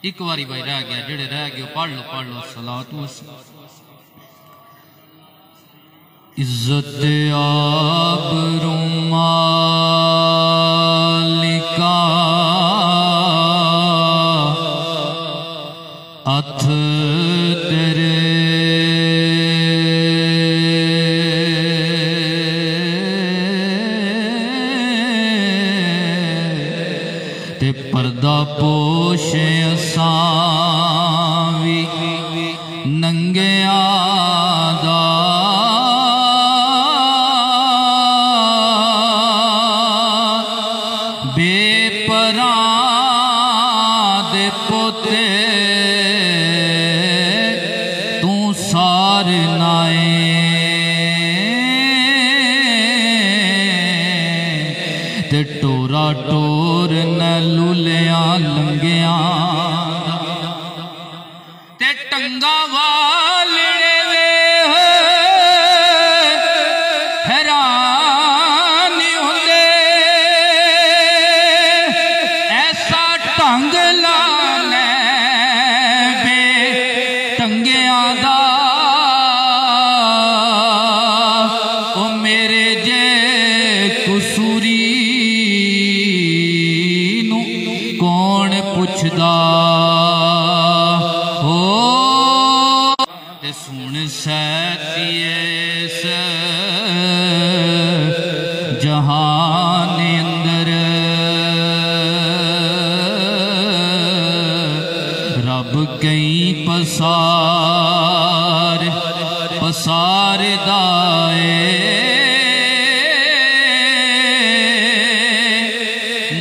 ایک باری بھائی رہ گیا، جڑے رہ گئے پڑھ لو الصلاۃ والسلام۔ عزت آبرو مالکا اتھ تیرے تے پردہ پوش اساں وی ننگیاں دا بے پراں دے پوتے تو سار نائے تے ٹورا ٹور نہ لولیاں لنگیاں تے ٹنگا والڑے وے حیران ہوندے ایسا ٹنگ لانے بے ٹنگیاں دا او میرے جے قصوری نو کون پوچھدا ہو تے سن سیتی اس جہان اندر رب کئی پسار دائے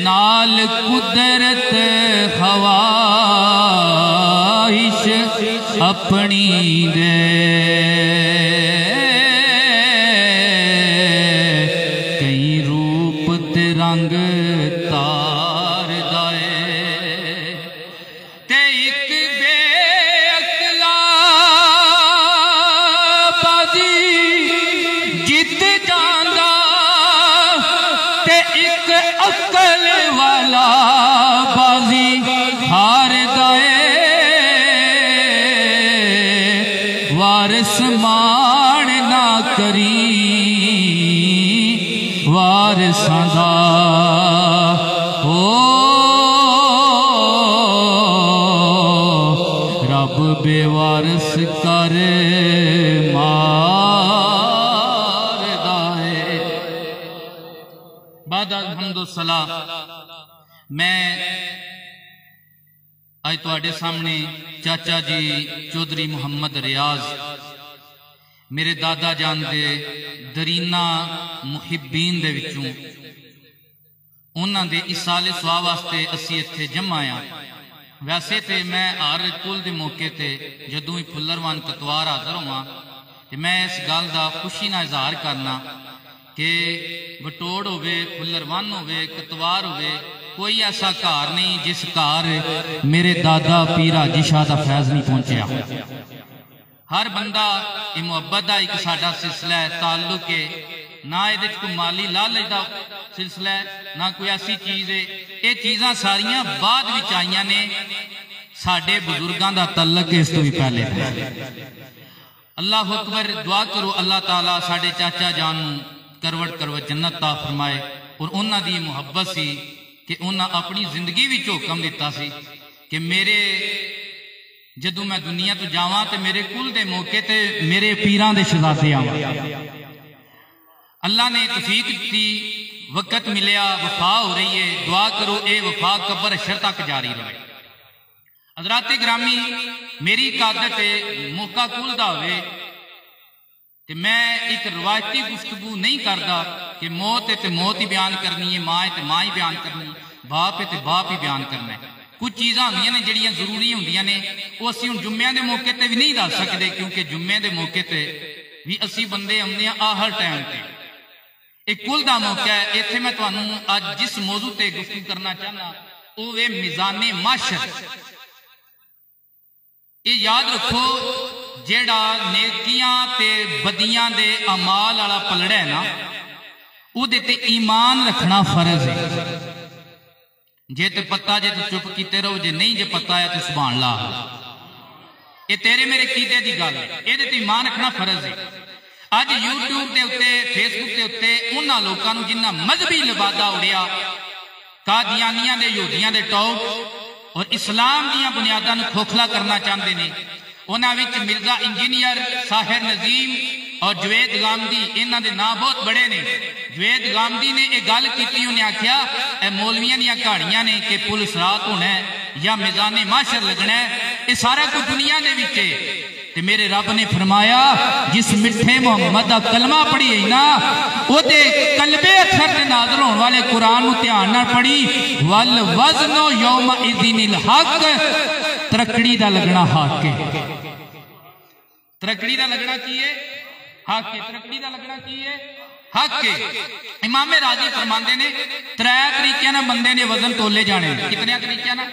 نال قدرت خواہش اپنی دے کئی روپ تے رنگ تار دائے تے ایک بے اکلا بازی جت جاندا تے ایک عقل والا بازی ہار دائے وارث مان نہ کری وارثاں دا ہو رب بے وارث کر مار دائے۔ بعد الحمد والصلاة میں آج تواڈے سامنے چاچا جی چودھری محمد ریاض میرے دادا جان دے درینہ محبین دے وچوں انہاں دے اصال ثواب واسطے اسی اتھے جمع آیا۔ ویسے تے میں ہر کل دے موقع تے جدوں ہی پھلروان کتوار حاضر ہواں تے میں اس گل دا خوشی نہ اظہار کرنا کہ بٹوڑ ہوئے پھلروان ہوئے کتوار ہوئے کوئی ایسا کار نہیں جس کار میرے دادا پیر حاجی شاہ دا فیض نہیں پہنچیا۔ ہر بندہ یہ محبت دا ایک ساڈا سلسلہ ہے، تعلق ہے، نہ یہ کوئی مالی لالچ دا سلسلہ ہے نہ کوئی ایسی چیز ہے۔ یہ چیزاں ساریاں بعد وچ آئیاں نے، ساڈے بزرگاں دا تعلق اس تو بھی پہلے ہے۔ اللہ اکبر، دعا کرو اللہ تعالیٰ ساڈے چاچا جان کروٹ کروٹ جنت عطا فرمائے۔ اور انہاں دی محبت سی کہ انہاں اپنی زندگی وچ حکم دیتا سی کہ میرے جدوں میں دنیا تو جاواں تے میرے کل دے موقع تے میرے پیراں دے شہزادے آواں۔ اللہ نے توفیق دی، وقت ملیا، وفا ہو رہی ہے، دعا کرو اے وفا قبر حشر تک جاری رہے۔ حضرات گرامی، میری قادت موقع کل دا ہوئے کہ میں ایک روایتی گفتگو نہیں کردا کہ موت ہے تے موت ہی بیان کرنی ہے، ماں ہے تے ماں ہی بیان کرنی ہے، باپ ہے تے باپ ہی بیان کرنا ہے۔ کچھ چیزاں ہوندیاں نے جڑیاں ضروری ہوندیاں نے، وہ اسی ہن جمعے دے موقع تے بھی نہیں دس سکدے کیونکہ جمعے دے موقع تے بھی اسی بندے ہوندے ہیں ہر ٹائم تے۔ ایک کل دا موقع ہے، ایتھے میں تانوں اج جس موضوع تے گفتگو کرنا چاہنا وہ ہے میزان معاشر۔ یہ یاد رکھو جیڑا نیکیاں تے بدیاں دے اعمال والا پلڑا ہے نا، او دے تے ایمان رکھنا فرض ہے۔ جے تے پتہ جے تو چپ کیتے رہو، جے نہیں جے پتہ ہے تو سبحان اللہ۔ یہ تیرے میرے قیدے دی گل ہے، یہ تے ایمان رکھنا فرض ہے۔ اج یوٹیوب دے اتے، فیس بک دے اتے انہاں لوکاں نوں جنہاں مذہبی لبادہ اڑیا، قادیانیاں دے، یہودیاں دے ٹوپ اور اسلام دیاں بنیاداں نوں کھوکھلا کرنا چاہندے نے، انہاں وچ مرزا انجینئر ساحر نظیم اور جوید غامدی، انہاں دے نام بہت بڑے نے۔ جوید غامدی نے ایک گل کیتی، انہیں آکھیا اے مولویاں دیاں کہانیاں نے کہ پل صراط ہونا ہے یا میدان محشر لگنا ہے، یہ سارا کچھ دنیا دے وچ ہے۔ تے میرے رب نے فرمایا جس مٹھے محمد دا کلمہ پڑھی ہے نا، او دے قلب اثر دے نازل ہون والے قرآن نو دھیان نال پڑھی، والوزن یومئذ الحق، ترکڑی دا لگنا حق ہے۔ ترکڑی دا لگنا کی ہے؟ حق ہے۔ ترکڑی دا لگنا کی ہے؟ حق ہے۔ امام راضی فرماندے نے ترے طریقے نال بندے نے وزن تولے جانے۔ کتنے طریقے نال؟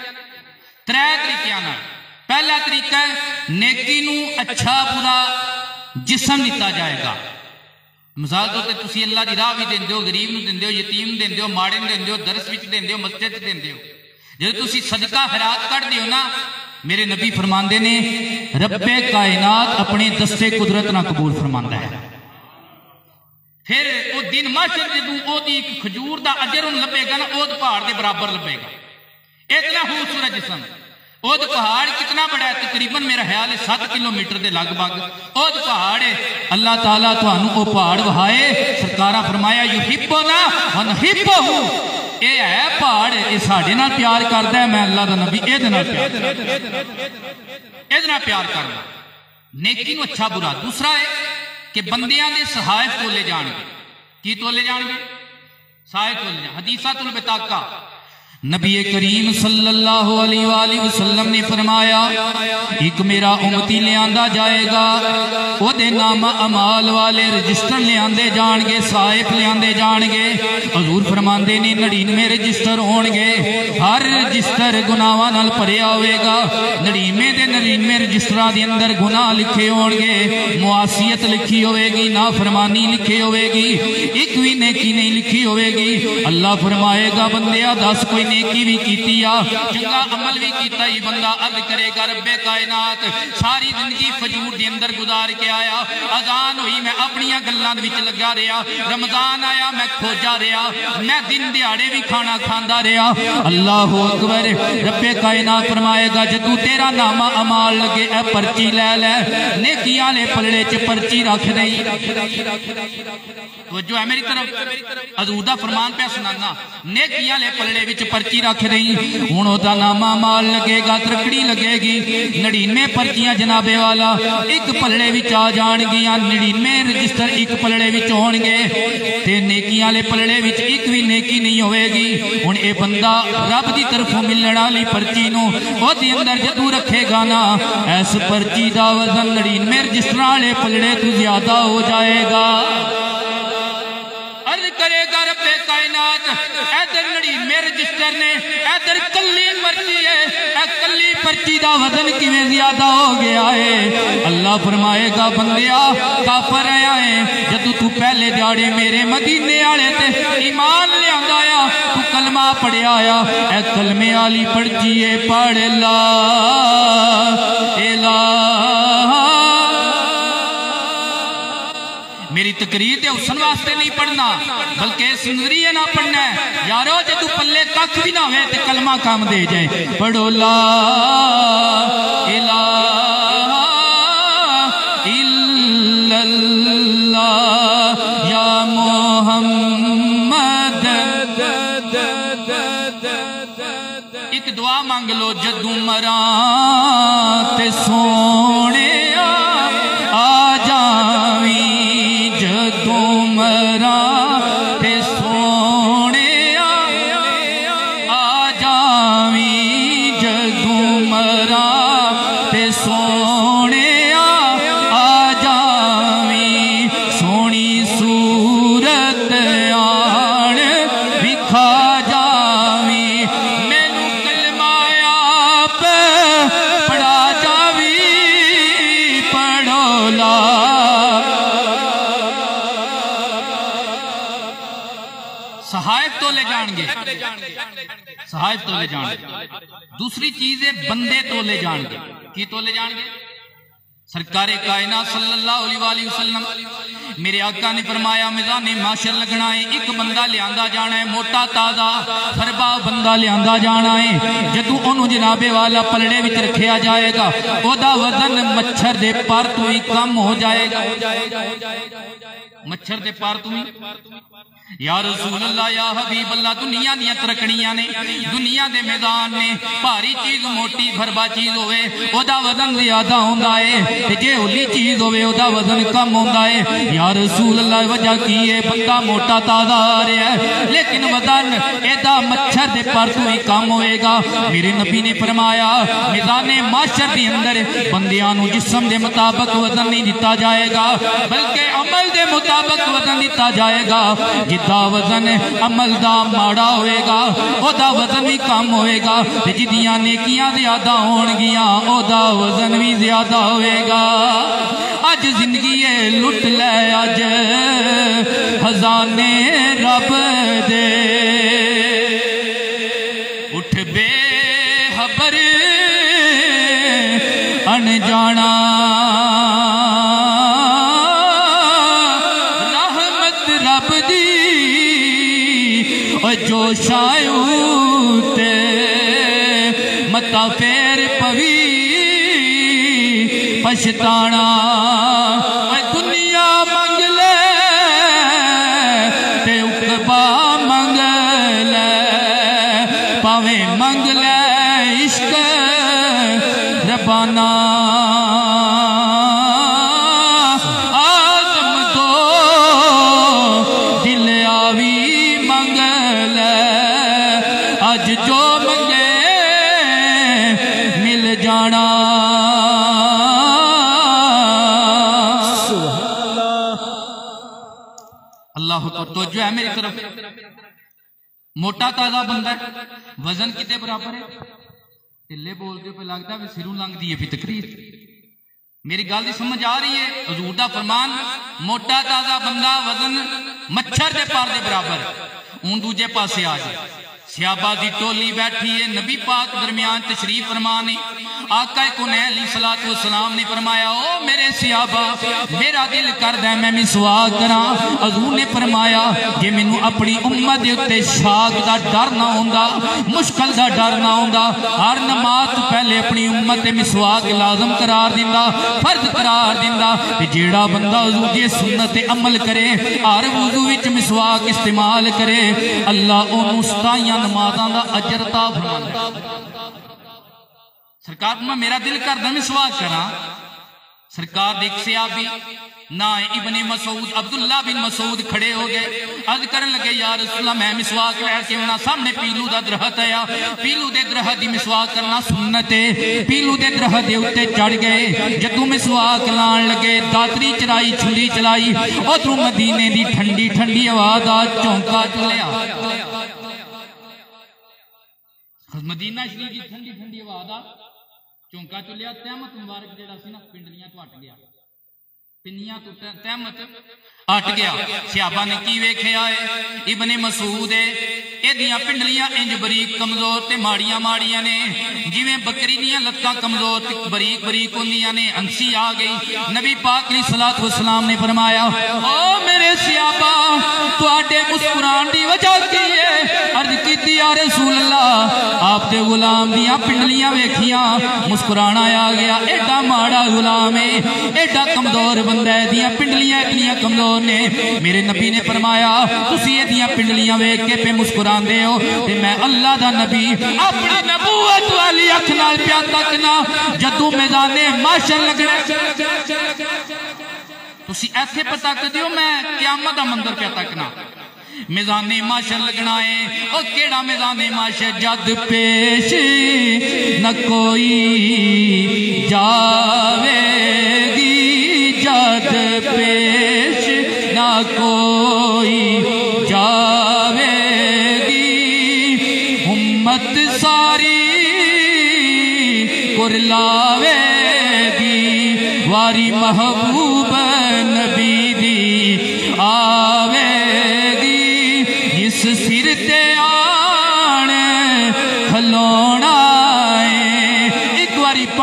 ترے طریقے نال۔ پہلا طریقہ ہے نیکی نو اچھا برا جسم دیتا جائے گا۔ مثال طور تے تسی اللہ دی راہ بھی دیندے ہو، غریب نو دیندے ہو، یتیم دیندے ہو، ماڑے نو دیندے ہو، درس وچ دیندے ہو، مسجد وچ دیندے ہو۔ جدوں تسی صدقہ خیرات کر دیو نا، میرے نبی فرماندے نے رب کائنات اپنے دستے قدرت نہ قبول فرماندا ہے۔ پھر وہ دن محشر جدوں او دی ایک کھجور دا اجر ان لبے گا نا، اود پہاڑ دے برابر لبے گا، اتنا خوبصورت جسم۔ اود پہاڑ کتنا بڑا ہے؟ تقریباً میرا خیال ہے 7 کلومیٹر دے لگ بھگ اود پہاڑ ہے۔ اللہ تعالیٰ تانوں او پہاڑ وہائے۔ سرکاراں فرمایا یحبنا ونحبہ، اے ہے پہاڑ، اے ساڈے نال پیار کردا ہے، میں اللہ دا نبی اے دے نال پیار کردا، اے دے نال پیار کردا۔ نیکی نو اچھا برا۔ دوسرا ہے کہ بندیاں دے صحائف تولے جان گے۔ کی تولے جان گے؟ صحائف تولے جان۔ حدیثات البطاقہ، نبی کریم صلی اللہ علیہ وآلہ وسلم نے فرمایا ایک میرا امتی لے آندہ جائے گا، وہ دے نام امال والے رجسٹر لے آندے جان گے، صحائف لے آندے جان گے۔ حضور فرماندے نے 99 رجسٹر ہون گے، ہر رجسٹر گناہاں نال بھریا ہوئے گا۔ 99 رجسٹراں دے اندر گناہ لکھے ہون گے، معاصیت لکھی ہوئے گی، نافرمانی لکھی ہوئے گی، ایک بھی نیکی نہیں لکھی ہوئے گی۔ اللہ فرمائے گا بندیا دس کوئی نیکی بھی کیتی آ، چنگا عمل بھی کیتا ہی، بندہ عرض کرے گا رب کائنات ساری زندگی فجور دے اندر گزار کے آیا، اذان ہوئی میں اپنی گلاں وچ لگا رہا، رمضان آیا میں کھوجا رہا، میں دن دیہاڑے بھی کھانا کھاندا رہا۔ اللہ اکبر۔ رب کائنات فرمائے گا جدوں تیرا نامہ امال لگے اے پرچی لے لے، نیکی والے پلڑے چ پرچی رکھ دئی۔ توجہ ہے میری طرف، حضور دا فرمان پہ سنانا، نیکی والے پلڑے وچ پرچی رکھ دئی۔ ہن او دا نامہ مال لگے گا، ترکڑی لگے گی، 99 پرچیاں جناب والا ایک پلڑے وچ آ جان گیاں، 99 رجسٹر ایک پلڑے وچ ہون گے، تے نیکی والے پلڑے وچ ایک بھی نیکی نہیں ہوئے گی۔ ہن اے بندہ رب دی طرفوں ملن والی پرچی نو او دے اندر جدوں رکھے گا نا، اس پرچی دا وزن 99 رجسٹر والے پلڑے تو زیادہ ہو جائے گا۔ عرض کرے گا رب کائنات ادھر 99 رجسٹر نے، ادھر کلی پرچی ہے، اے کلی پرچی دا وزن کیویں زیادہ ہو گیا ہے؟ اللہ فرمائے گا بندیا کافر آیا ہے، جدو تو پہلے دیاڑے میرے مدینے والے تے ایمان لے آندا آیا، تو کلمہ پڑھیا آیا، اے کلمے والی پرچی ہے، پڑھ لا الہ۔ میری تقریر تے حسن واسطے نہیں پڑھنا بلکہ اس نظریے نہ پڑھنا ہے، یارو جدو پلے کھ بھی نہ ہوئے تے کلمہ کام دے جائے، پڑھو لا الہ الا اللہ یا محمد۔ ایک دعا مانگ لو، جدو مراں تے سونے آ جاویں، جدو مراں تے سونے آ جاویں، جدو مراں تے سونے آ جاویں، سونی صورت آن وکھا جاویں، مینوں کلمہ آپ پڑھا جاویں، پڑھو لا۔ صحائف تو لے جان گے، صحائف تولے جان گے. دوسری چیز ہے بندے تولے جان گے. کی تولے جان گے؟ سرکار کائنات صلی اللہ علیہ وآلہ وسلم میرے آقا نے فرمایا میدان معاشر لگنا ہے، ایک بندہ لیاندہ جانا ہے موٹا تازہ فربا بندہ لیاندہ جانا ہے. جدو انہوں جنابے والا پلڑے وچ رکھیا جائے گا او دا وزن مچھر دے پر تو ہی کم ہو جائے گا. مچھر دے پر تو ہی. یا رسول اللہ یا حبیب اللہ دنیا دیا ترکڑیاں نے دنیا دے میدان میں بھاری چیز موٹی بھربا چیز ہوئے او دا وزن زیادہ ہوندہ ہے، جے اولی چیز ہوئے او دا وزن کم ہوندہ ہے. یا رسول اللہ وجہ کی ہے بندہ موٹا تازہ آ رہا ہے لیکن وزن ایدہ مچھر دے پر تو ہی کم ہوئے گا. میرے نبی نے فرمایا میدان معاشر دی اندر بندیانو جسم دے مطابق وزن نہیں دیتا جائے گا بلکہ عمل دے مطابق وزن دیتا جائے گا. جدا وزن عمل دا ماڑا ہوئے گا او دا وزن بھی کم ہوئے گا، جدیاں نیکیاں زیادہ ہون گیاں او دا وزن بھی زیادہ ہوئے گا. آج زندگی لٹ لے آج خزانے رب دے اٹھ بے خبر انجانا جو شایوتے متا پیر پوی پشتانا دنیا منگ لے تے اقبا منگ لے پاویں منگ لے عشق ربانا آدم دو دل آوی آج جو منگے مل جانا. اللہ کو توجہ ہے میری طرف. موٹا تازہ بندہ ہے وزن کتے برابر ہے؟ ٹلے بولتے پہ لگتا ہے سروں لنگ دی ہے پھر تقریر. میری گل دی سمجھ آ رہی ہے؟ حضور دا فرمان موٹا تازہ بندہ وزن مچھر دے پر دے برابر. اون دوجے پاسے آ جائے صحابہ دی ٹولی بیٹھی ہے نبی پاک درمیان تشریف فرمانے. آقا کونین علیہ السلام نے فرمایا او میرے صحابہ میرا دل کرد ہے میں مسواک کراں. حضور نے فرمایا کہ مینوں اپنی امت دے اتے شاک دا ڈر نہ ہوندا مشکل دا ڈر نہ ہوندا ہر نماز تو پہلے اپنی امت تے مسواک لازم قرار دیندا فرض قرار دیندا تے جیڑا بندہ حضور دی سنت تے عمل کرے ہر وضو وچ مسواک استعمال کرے اللہ اونوں ستائیاں نمازاں دا اجر عطا فرماندا. سرکار میں میرا دل کردا مسواک کراں. سرکار دیکھ صحابی نہ ابن مسعود عبداللہ بن مسعود کھڑے ہو گئے عرض کرن لگے یا رسول اللہ میں مسواک لے کے ہونا سامنے پیلو دا درخت ہے پیلو دے درخت دی مسواک کرنا سنت ہے. پیلو دے درخت دے اتے چڑھ گئے جدو مسواک لان لگے داتری چلائی چھری چلائی ادھر مدینے دی ٹھنڈی ٹھنڈی آواز آ چونکا چلیا. مدینہ شریف کی ٹھنڈی ٹھنڈی آواز آ چونکا چلیا. تحمت مبارک جڑا سی نا پنڈلیاں تو ہٹ گیا پنیاں تو تحمت ہٹ گیا. صحابہ نے کی ویکھیا ہے ابن مسعود ہے ایدیاں پنڈلیاں انج بریک کمزور تے ماڑیاں ماڑیاں نے جویں بکری دیاں لتاں کمزور تے بریک بریک ہوندیاں نے. انسی آ گئی نبی پاک علیہ السلام نے فرمایا او میرے صحابہ تواڈے مسکران دی وجہ کی ہے؟ عرض کیتی یا رسول اللہ آپ دے غلام دیاں پنڈلیاں ویکھیاں مسکرانا آ گیا. ایڈا ماڑا غلام ہے ایڈا کمزور بندہ ہے دیاں پنڈلیاں اتنیاں کمزور نے. میرے نبی نے فرمایا تسی ایدیاں پنڈلیاں ویکھ کے پہ مسکران دے ہو تے میں اللہ دا نبی اپنی نبوت والی اکھ نال پیا تکنا جدوں میدان معاشر لگنا تسی ایسے پتہ کر دیو میں قیامت دا منظر پیا تکنا. میدان معاشر لگنا ہے او کیڑا میدان معاشر جد پیش نہ کوئی جاوے گی جد پیش نہ کوئی جاوے گی امت ساری کرلاوے گی واری محبوب نبی دی آوے گی جس سر تے آن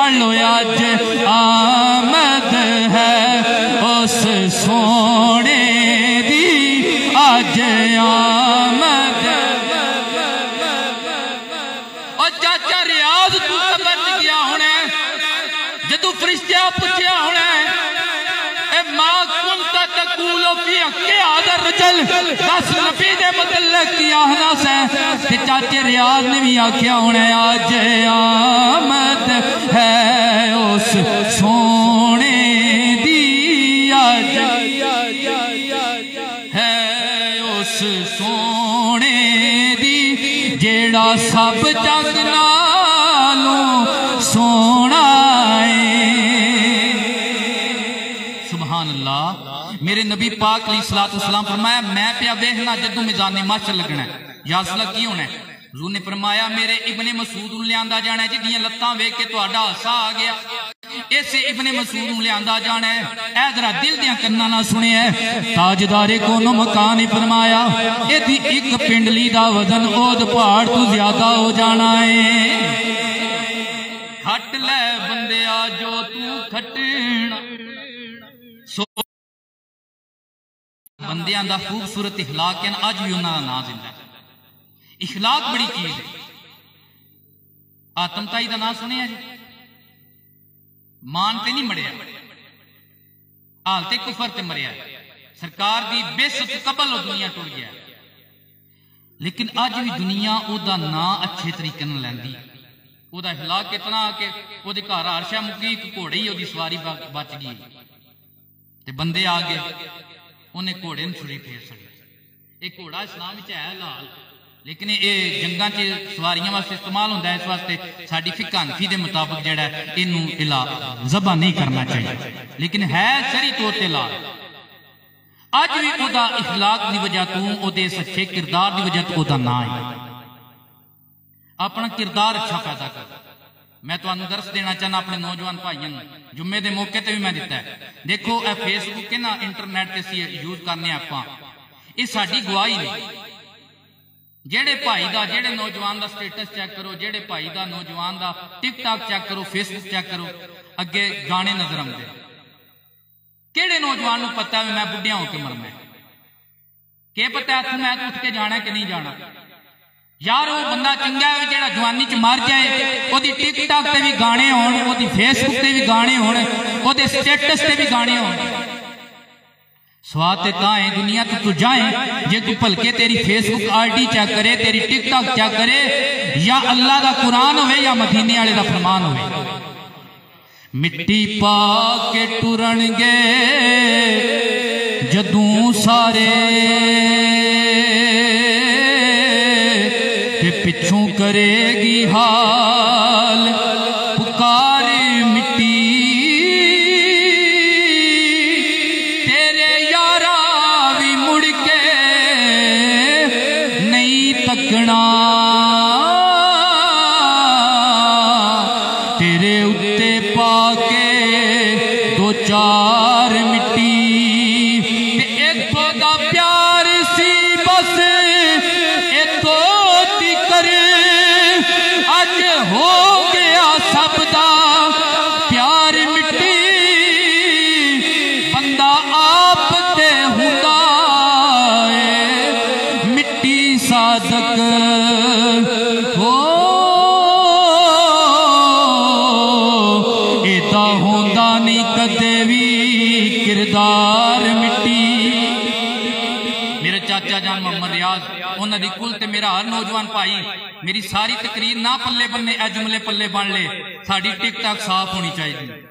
پڑھ لو اج آمد ہے اس سونے دی اج آمد اور چاچا ریاض تو قبر چ گیا ہونا جدو فرشتے پوچھیا ہونا اے ماں کنت تقول فی حق هذا الرجل دس نبی دے متعلق کی آہنا سے کہ چاچے ریاض نے بھی آکھیا ہونا آج آمد ہے اس سونے دی آج ہے اس سونے دی جیڑا سب جگ نالوں سونا ہے سبحان اللہ میرے نبی پاک علیہ السلام فرمایا میں پیا ویکھنا جدو میدان محشر لگنا ہے یا اصلہ کی ہونا ہے حضور نے فرمایا میرے ابن مسعود نوں لیاندا جانا ہے جدیاں لتاں ویکھ کے تہاڈا ہاسا آ گیا اسے ابن مسعود نوں لیاندا جانا ہے اے ذرا دل دیاں کناں نال سنیا تاجدار کون مکان نے فرمایا ایدی ایک پنڈلی دا وزن اود پہاڑ تو زیادہ ہو جانا ہے کھٹ لے بندیا جو تو کھٹنا بندیاں دا خوبصورت اخلاق ہے اج بھی انہاں دا نام زندہ ہے اخلاق بڑی چیز ہے آتم تائی دا نام سنیا جی مان تے نہیں مریا حالت کفر تے مریا سرکار دی بیست قبل و دنیا ٹر گیا لیکن اج بھی دنیا او دا نام اچھے طریقے نال لیندی او دا اخلاق اتنا کہ او دے گھر عرشہ مکی ایک گھوڑے ہی او دی سواری بچ گئی تے بندے آ گئے انہیں گھوڑے نوں چھری پھیر سکے ایک گھوڑا اسلام وچ ہے لال لیکن یہ جنگاں چ سواریاں واسطے استعمال ہوندا ہے اس واسطے ساڈی فقہ حنفی دے مطابق جڑا ہے اینوں ذبح نہیں کرنا چاہیے لیکن ہے شرعی طور تے لال اج بھی او دا اخلاق دی وجہ تو او دے سچے کردار دی وجہ تو او دا نام ہے اپنا کردار اچھا پیدا کر میں تو انہوں درس دینا چاہنا اپنے نوجوان بھائیوں جمعے دے موقع تے بھی میں دیتا ہے دیکھو اے فیس بک کے نا انٹرنیٹ تے سی یوز کرنے آپاں یہ ساڈی گواہی نہیں جیڑے بھائی دا جیڑے نوجوان دا سٹیٹس چیک کرو جیڑے بھائی دا نوجوان دا ٹک ٹاک چیک کرو فیس بک چیک کرو اگے گانے نظر آتے کیڑے نوجوان نوں پتہ ہے میں بڈھیا ہو کے مرنا ہے کہ پتہ ہے میں تو اٹھ کے جانا ہے کہ نہیں جانا یار وہ بندہ چنگا ہے جیڑا جوانی چ مر جائے او دی ٹک ٹاک تے بھی گانے ہون او دی فیس بک تے بھی گانے ہون او دے سٹیٹس تے بھی گانے ہون سواد تاں ہے دنیا تو جائیں جے تو پلکے تیری Facebook ID check کرے تیری ٹک ٹاک چیک کرے یا اللہ دا قرآن ہوئے یا مدینے والے دا فرمان ہوئے مٹی پا کے ٹرن گے جدوں سارے پچھوں کرے گی حال پکار مٹی تیرے یارا بھی مڑ کے نہیں تکنا تیرے اتے پا کے دو چار مٹی اتھو دا پیار سی بس اتھو اج ہو گیا سب دا پیار مٹی بندہ آپ تے ہوندا ہے مٹی صادق ہو ایدا ہوندا نہیں کدے بھی کردار مٹی میرے چاچا جان محمد ریاض انہاں دی کل تے میرا ہر نوجوان بھائی میری ساری تقریر نہ پلے بننے اے جملے پلے بن لے ساڈی ٹک ٹاک صاف ہونی چاہیے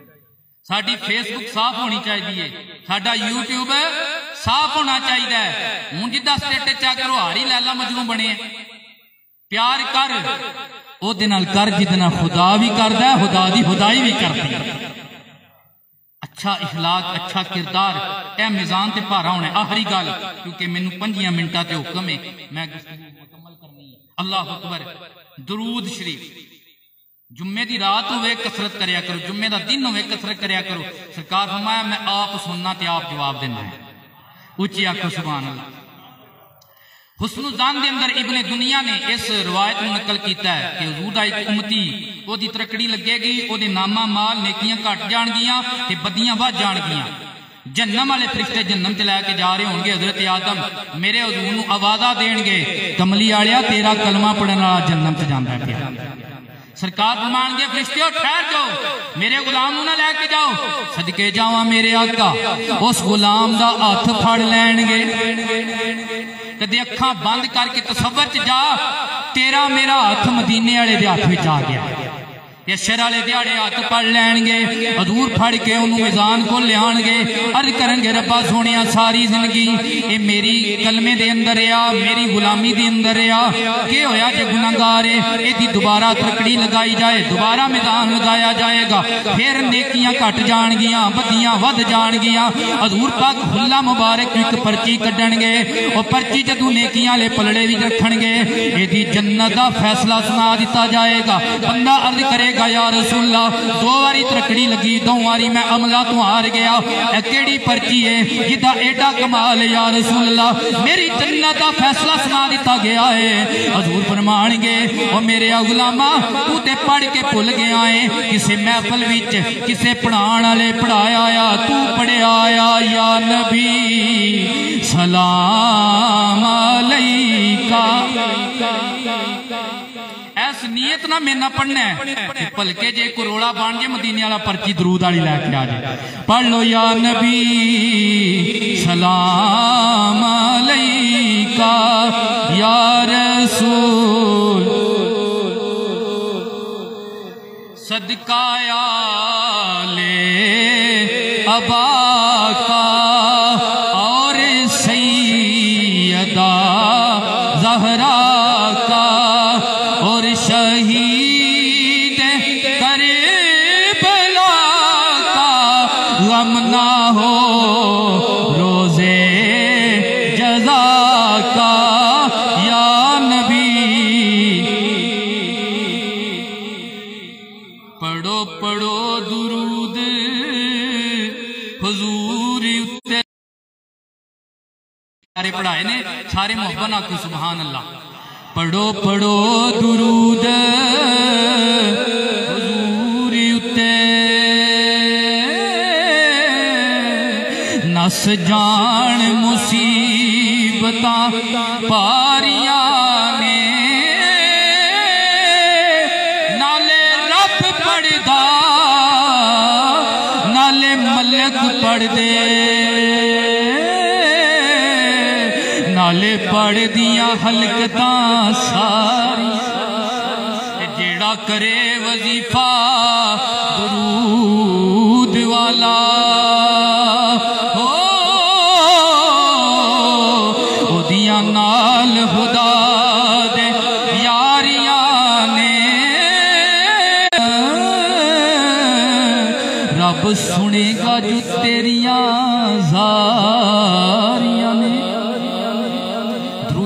ساڈی فیس بک صاف ہونی چاہیے ساڈا یوٹیوب صاف ہونا چاہیے ہوں جدہ سٹیٹس چیک کرو ہاری لیلا مجنوں بنے پیار کر او دے نال کر جدنا خدا بھی کردا ہے خدا دی خدائی بھی کردی اچھا اخلاق اچھا کردار اے میزان تے پارا ہونا آخری گل کیونکہ مینوں 5 منٹاں تے حکم ہے میں مکمل کرنی ہے اللہ اکبر درود شریف جمعے دی رات ہوئے کثرت کریا کرو جمعے دا دن ہوئے کثرت کریا کرو سرکار فرمایا میں آپ سننا تے آپ جواب دینا ہے اونچی آکھو سبحان اللہ حسن الزان دے اندر ابن دنیا نے اس روایت میں نقل کیتا ہے کہ حضور دا ایک امتی وہ دی ترکڑی لگے گی، وہ دے نامہ مال نیکیاں گھٹ جان گیاں تے بدیاں ود جان گیاں۔ جنم والے فرشتے جنم تے لے کے جا رہے ہون گے، حضرت آدم میرے حضور نو آوازاں دین گے، کملی والیا تیرا کلمہ پڑھن والا جنم تے جاندا ہے پیا۔ سرکار فرمان گے فرشتیو ٹھہر جاؤ، میرے غلام نو نہ لے کے جاؤ، صدقے جاواں میرے آقا اس غلام دا ہاتھ پھڑ لین گے، کدے اکھاں بند کر کے تصور چ جا تیرا میرا ہاتھ مدینے والے دے ہاتھ وچ آ گیا، یشر والے دیہڑے ہاتھ پڑ لین گے، حضور پھڑ کے انہوں میزان کو لیان گے، عرض کرن گے ربا سونیا ساری زندگی اے میری کلمے دے اندر رہا، میری غلامی دے اندر رہا، کہ ہویا جے گناہگار ہے ایدی دوبارہ ترکڑی لگائی جائے، دوبارہ میدان لگایا جائے گا، پھر نیکیاں کٹ جان گیاں، بدیاں ود جان گیاں۔ حضور پاک خلا مبارک ایک پرچی کڈن گے، اور پرچی جدوں نیکیاں لے پلڑے وچ رکھن گے، ایدی جنت دا فیصلہ سنا دیتا جائے گا۔ بندہ عرض کرے گا یا رسول اللہ دو واری ترکڑی لگی، دو واری میں عملہ تو ہار گیا، اے کیڑی پرچی ہے جدا ایڈا کمال ہے یا رسول اللہ، میری جنت دا فیصلہ سنا دیتا گیا ہے۔ حضور فرمان گے او میرے غلامہ تو تے پڑھ کے بھول گیا ہے، کسے محفل وچ کسے پڑھان والے پڑھایا آیا، تو پڑھیا آیا یا نبی سلام علیکہ، ایس نیت نہ میں نہ پڑھنا ہے بلکہ جے کروڑا بان جے مدینے والا پرچی درود والی لے کے آ جائے، پڑھ لو یا نبی سلام علیکہ یا رسول صدقہ آلِ ابا کا اور سیدہ زہرا کا اور شہید کربلا کا غم نہ ہو روزے جزا کا یا نبی۔ پڑھو پڑھو درود حضور اتے، سارے پڑھائے نے سارے محبت نہ کو سبحان اللہ۔ پڑھو پڑھو درود حضور اتے، نس جان مصیبتاں پاریاں نے، نالے رب پڑھدا نالے ملک پڑھ دے، نالے پڑھ دیاں حلقتاں ساری، جیڑا کرے وظیفہ درود والا او دیاں نال خدا دے یاریاں نے، رب سنے گا جو تیریاں زاریاں نے۔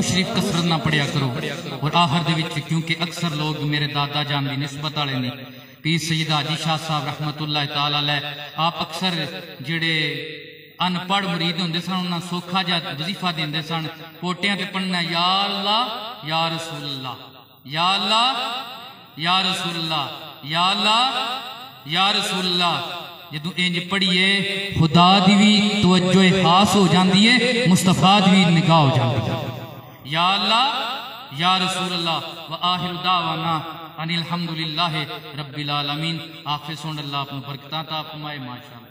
شریف کثرت نہ پڑھیا کرو، اور آخر دے وچ کیونکہ اکثر لوگ میرے دادا جان دی نسبت والے نے، پیر سید حاجی شاہ صاحب رحمت اللہ تعالی علیہ، آپ اکثر جڑے ان پڑھ مرید ہوندے سن انہاں سوکھا جا وظیفہ دیندے سن، پوٹیاں تے پڑھنا یا اللہ یا رسول اللہ، یا اللہ یا رسول اللہ، یا اللہ یا رسول اللہ۔ جدو انج پڑھیے خدا دی بھی توجہ خاص ہو جاندی ہے، مصطفیٰ دی بھی نگاہ ہو جاندی ہے۔ یا اللہ یا رسول اللہ، وآخر دعوانا ان الحمدللہ رب العالمین۔ آخر سن اللہ اپنے برکتاں تا فرمائے ماشاءاللہ۔